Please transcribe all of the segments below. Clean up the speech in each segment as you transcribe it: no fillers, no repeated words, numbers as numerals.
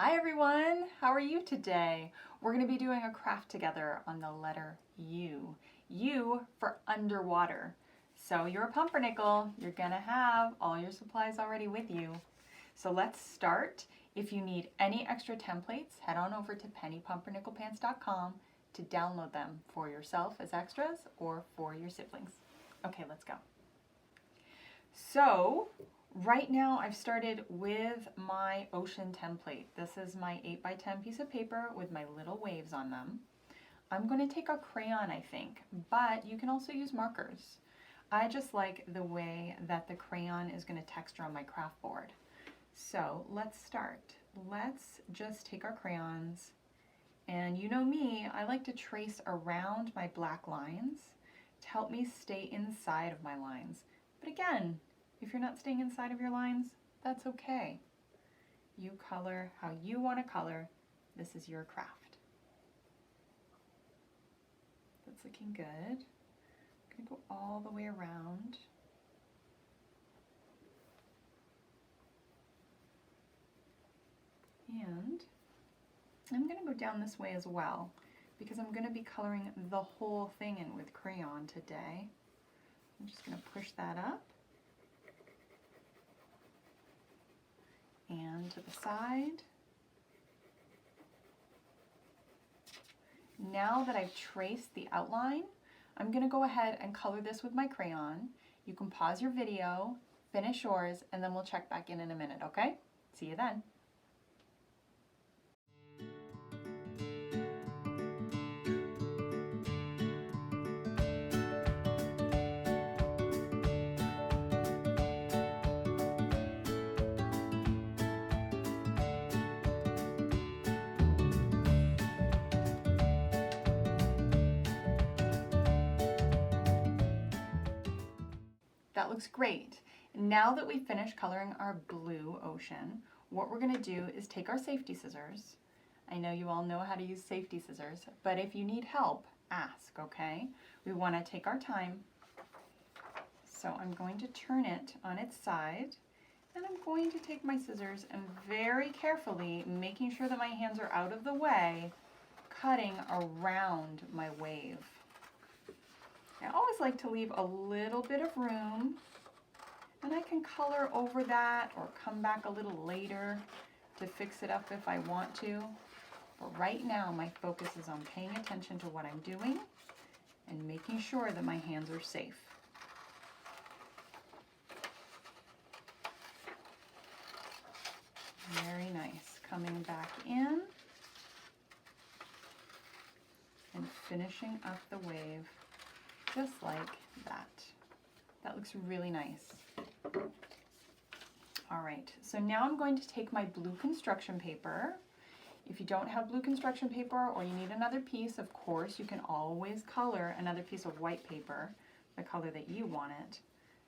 Hi everyone, how are you today? We're going to be doing a craft together on the letter U. U for underwater. So you're a pumpernickel, you're going to have all your supplies already with you. So let's start. If you need any extra templates, head on over to pennypumpernickelpants.com to download them for yourself as extras or for your siblings. Okay, let's go. So right now I've started with my ocean template. This is my 8x10 piece of paper with my little waves on them. I'm going to take a crayon, I think, but you can also use markers. I just like the way that the crayon is going to texture on my craft board. So let's start. Let's just take our crayons, and you know me, I like to trace around my black lines to help me stay inside of my lines. But again, if you're not staying inside of your lines, that's okay. You color how you want to color. This is your craft. That's looking good. I'm going to go all the way around. And I'm going to go down this way as well because I'm going to be coloring the whole thing in with crayon today. I'm just going to push that up and to the side. Now that I've traced the outline, I'm going to go ahead and color this with my crayon. You can pause your video, finish yours, and then we'll check back in a minute, okay? See you then. That looks great. Now that we've finished coloring our blue ocean, what we're going to do is take our safety scissors. I know you all know how to use safety scissors, but if you need help, ask, okay? We want to take our time. So I'm going to turn it on its side, and I'm going to take my scissors and very carefully, making sure that my hands are out of the way, cutting around my wave. I always like to leave a little bit of room, and I can color over that or come back a little later to fix it up if I want to. But right now my focus is on paying attention to what I'm doing and making sure that my hands are safe. Very nice. Coming back in and finishing up the wave. Just like that. That looks really nice. All right, so now I'm going to take my blue construction paper. If you don't have blue construction paper or you need another piece, of course, you can always color another piece of white paper, the color that you want it.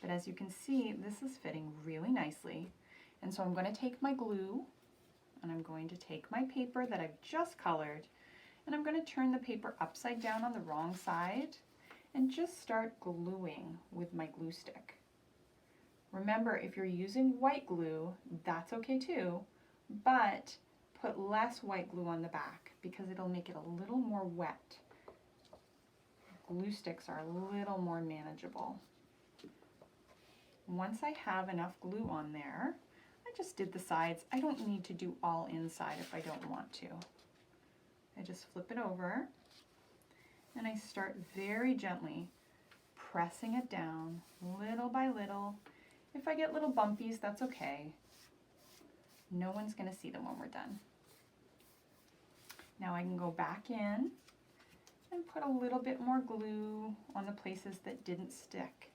But as you can see, this is fitting really nicely. And so I'm going to take my glue, and I'm going to take my paper that I've just colored, and I'm going to turn the paper upside down on the wrong side, and just start gluing with my glue stick. Remember, if you're using white glue, that's okay too, but put less white glue on the back because it'll make it a little more wet. Glue sticks are a little more manageable. Once I have enough glue on there, I just did the sides. I don't need to do all inside if I don't want to. I just flip it over, and I start very gently pressing it down little by little. If I get little bumpies, that's okay. No one's going to see them when we're done. Now I can go back in and put a little bit more glue on the places that didn't stick.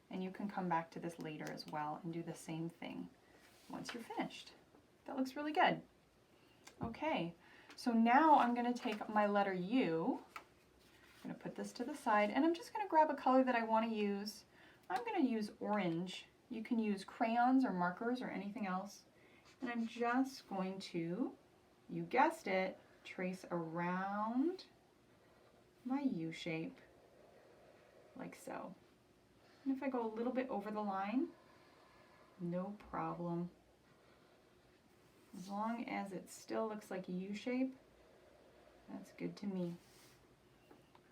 And you can come back to this later as well and do the same thing once you're finished. That looks really good. Okay. So now I'm going to take my letter U, I'm going to put this to the side, and I'm just going to grab a color that I want to use. I'm going to use orange. You can use crayons or markers or anything else. And I'm just going to, you guessed it, trace around my U shape like so. And if I go a little bit over the line, no problem. As long as it still looks like a U shape, that's good to me.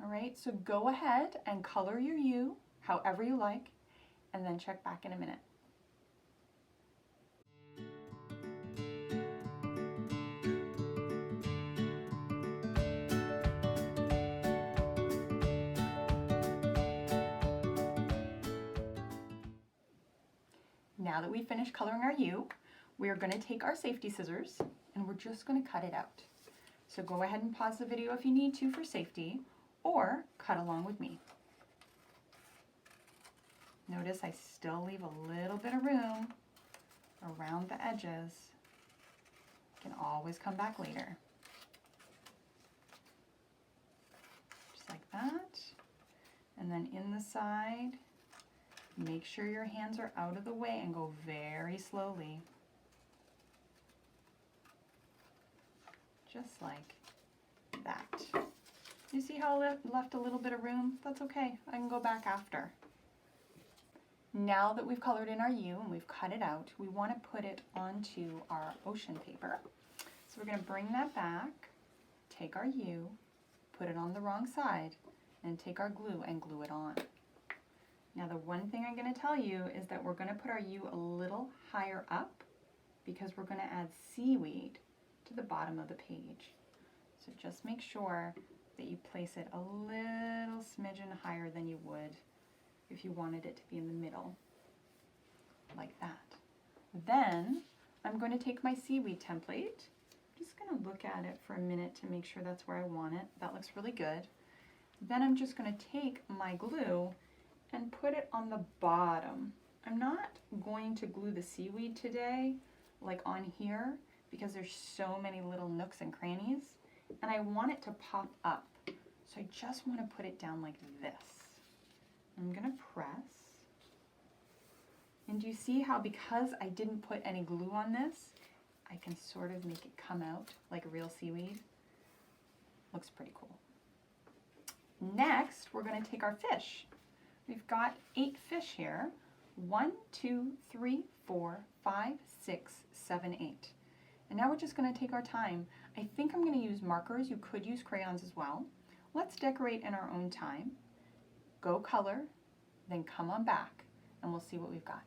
All right, so go ahead and color your U however you like, and then check back in a minute. Now that we've finished coloring our U, we are going to take our safety scissors and we're just going to cut it out. So go ahead and pause the video if you need to for safety, or cut along with me. Notice I still leave a little bit of room around the edges. You can always come back later. Just like that. And then in the side, make sure your hands are out of the way and go very slowly. Just like that. You see how I left a little bit of room? That's okay, I can go back after. Now that we've colored in our U and we've cut it out, we want to put it onto our ocean paper. So we're going to bring that back, take our U, put it on the wrong side, and take our glue and glue it on. Now the one thing I'm going to tell you is that we're going to put our U a little higher up because we're going to add seaweed to the bottom of the page. So just make sure that you place it a little smidgen higher than you would if you wanted it to be in the middle, like that. Then I'm going to take my seaweed template. I'm just going to look at it for a minute to make sure that's where I want it. That looks really good. Then I'm just going to take my glue and put it on the bottom. I'm not going to glue the seaweed today, like on here, because there's so many little nooks and crannies, and I want it to pop up. So I just want to put it down like this. I'm going to press. And do you see how, because I didn't put any glue on this, I can sort of make it come out like a real seaweed? Looks pretty cool. Next, we're going to take our fish. We've got 8 fish here. 1, 2, 3, 4, 5, 6, 7, 8. And now we're just going to take our time. I think I'm going to use markers. You could use crayons as well. Let's decorate in our own time. Go color, then come on back, and we'll see what we've got.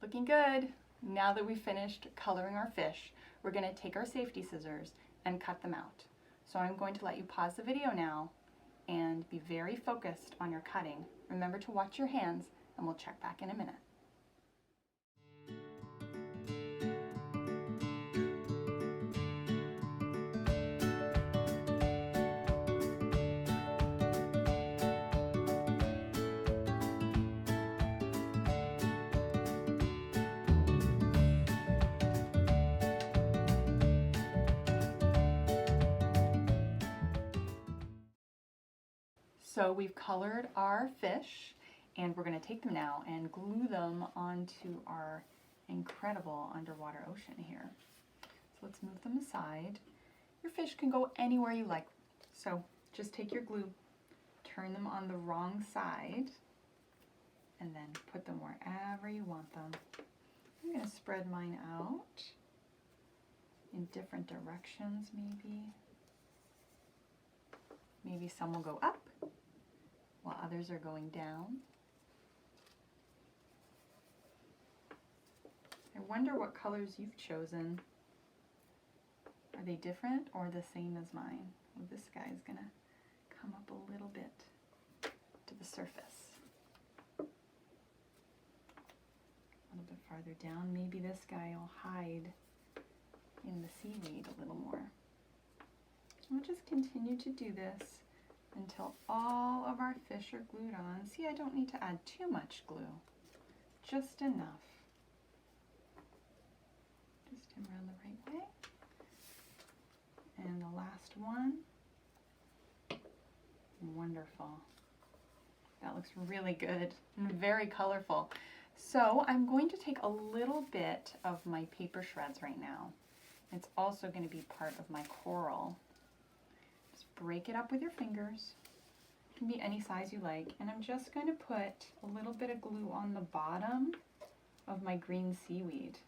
Looking good. Now that we've finished coloring our fish, we're going to take our safety scissors and cut them out. So I'm going to let you pause the video now and be very focused on your cutting. Remember to watch your hands, and we'll check back in a minute. So we've colored our fish, and we're going to take them now and glue them onto our incredible underwater ocean here. So let's move them aside. Your fish can go anywhere you like. So just take your glue, turn them on the wrong side, and then put them wherever you want them. I'm going to spread mine out in different directions maybe. Maybe some will go up while others are going down. I wonder what colors you've chosen. Are they different or the same as mine? Well, this guy is gonna come up a little bit to the surface. A little bit farther down, maybe this guy will hide in the seaweed a little more. We'll just continue to do this until all of our fish are glued on. See, I don't need to add too much glue, just enough. And the last one. Wonderful. That looks really good and very colorful. So I'm going to take a little bit of my paper shreds right now. It's also going to be part of my coral. Just break it up with your fingers. It can be any size you like. And I'm just going to put a little bit of glue on the bottom of my green seaweed.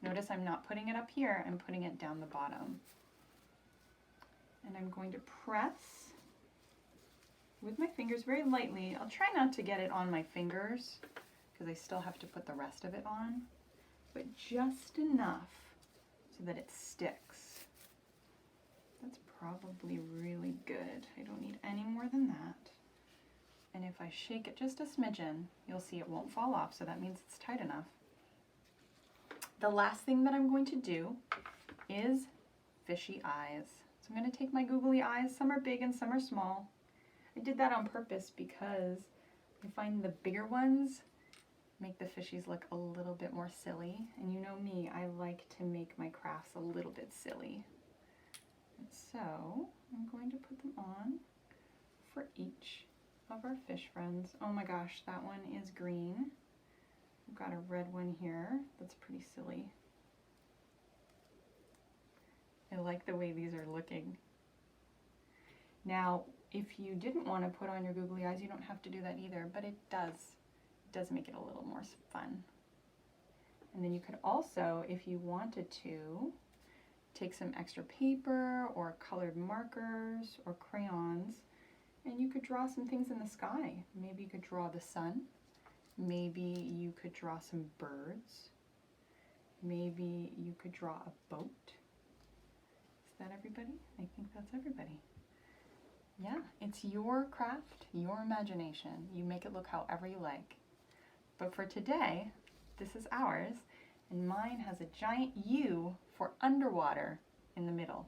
Notice I'm not putting it up here, I'm putting it down the bottom. And I'm going to press with my fingers very lightly. I'll try not to get it on my fingers because I still have to put the rest of it on, but just enough so that it sticks. That's probably really good. I don't need any more than that. And if I shake it just a smidgen, you'll see it won't fall off, so that means it's tight enough. The last thing that I'm going to do is fishy eyes. So I'm going to take my googly eyes. Some are big and some are small. I did that on purpose because I find the bigger ones make the fishies look a little bit more silly. And you know me, I like to make my crafts a little bit silly. And so I'm going to put them on for each of our fish friends. Oh my gosh, that one is green. I've got a red one here that's pretty silly. I like the way these are looking. Now, if you didn't want to put on your googly eyes, you don't have to do that either, but it does make it a little more fun. And then you could also, if you wanted to, take some extra paper or colored markers or crayons, and you could draw some things in the sky. Maybe you could draw the sun. Maybe you could draw some birds. Maybe you could draw a boat. Is that everybody? I think that's everybody. Yeah, it's your craft, your imagination. You make it look however you like. But for today, this is ours, and mine has a giant U for underwater in the middle.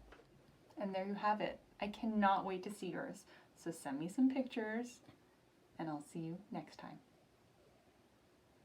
And there you have it. I cannot wait to see yours. So send me some pictures, and I'll see you next time.